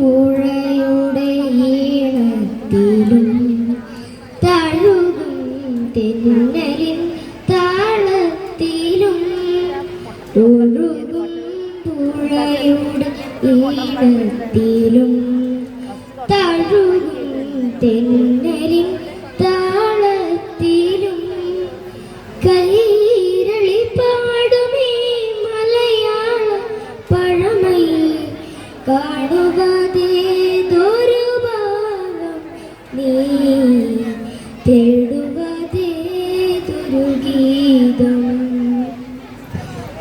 പുഴയുടെ ഈണത്തിലും തഴുകും തെന്നലിൻ താളത്തിലും ഒഴുകും പുഴയുടെ ഈണത്തിലും തഴുകും തെന്നലിൻ താളത്തിലും കൈരളി പാടുമേ മലയാള പഴമയിൽ കാണുവതേതൊരു ഭാവം നീ തേടുവതേതൊരു ഗീതം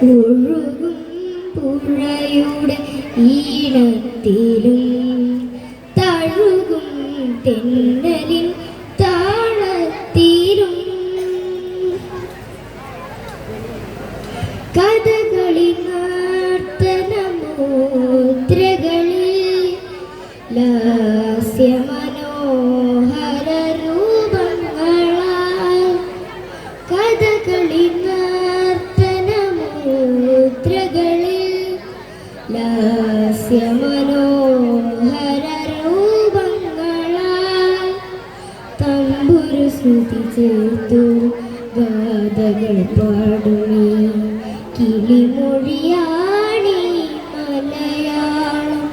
ഒഴുകും പുഴയുടെ ഈണത്തിലും തഴുകും തെന്നലിൻ താളത്തിലും കഥകളി നർത്തനമുദ്രകളിൽ ലാസ്യമനോഹര രൂപങ്ങളാൽ കഥകളി നർത്തനമുദ്രകളിൽ ലാസ്യമനോഹര രൂപങ്ങളാൽ തമ്പുരു ശ്രുതി ചേർത്തു ഗാഥകൾ പാടുമേ കിളിമൊഴിയാണീ മലയാളം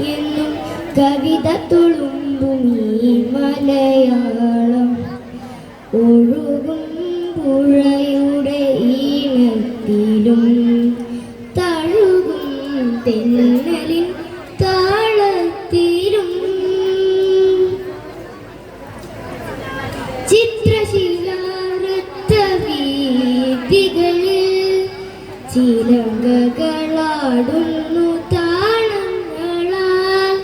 എന്നും കവിത തുളുമ്പുമീ മലയാളം ഒഴുകും പുഴയുടെ ഈണത്തിലും തഴുകും തെന്നലിൻ താളത്തിലും ചിത്രശിലാവൃത്തവീഥികളിൽ ചിലങ്കകളാടുന്നു താളങ്ങളാൽ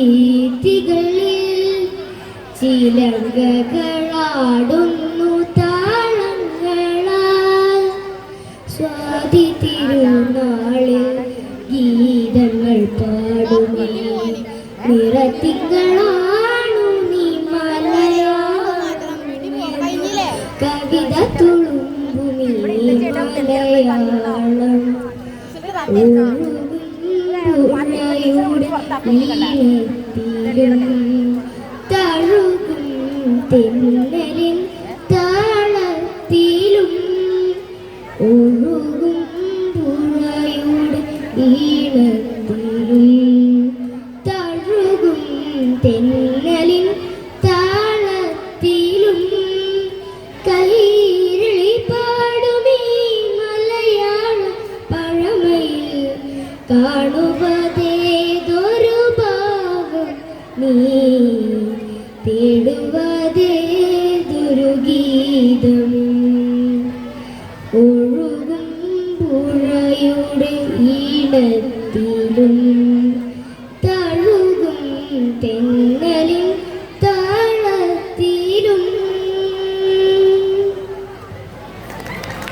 ചിത്രശിലാവൃത്തവീഥികളിൽ ചിലങ്കകളാടുന്നു താളങ്ങളാൽ സ്വാതി തിരുനാളിൽ ഗീതങ്ങൾ പാടുമേ നിറത്തിങ്കളാണു നീ മലയാളം കവിത തുളുമ്പുമീ മലയാളം പുഴയുടെ ഈണത്തിലും തഴുകും തെന്നലിൻ താളത്തിലും ഒഴുകും പുഴയുടെ ഈണത്തിലും തഴുകും തെന്നലിൻ താളത്തിലും കൈരളി പാടുമീ മലയാള പഴമയിൽ കാണുവതേതൊരു ഭാവം നീ തേടുവതേതൊരു ഗീതം ഒഴുകും പുഴയുടെ ഈണത്തിലും തഴുകും തെന്നലിൻ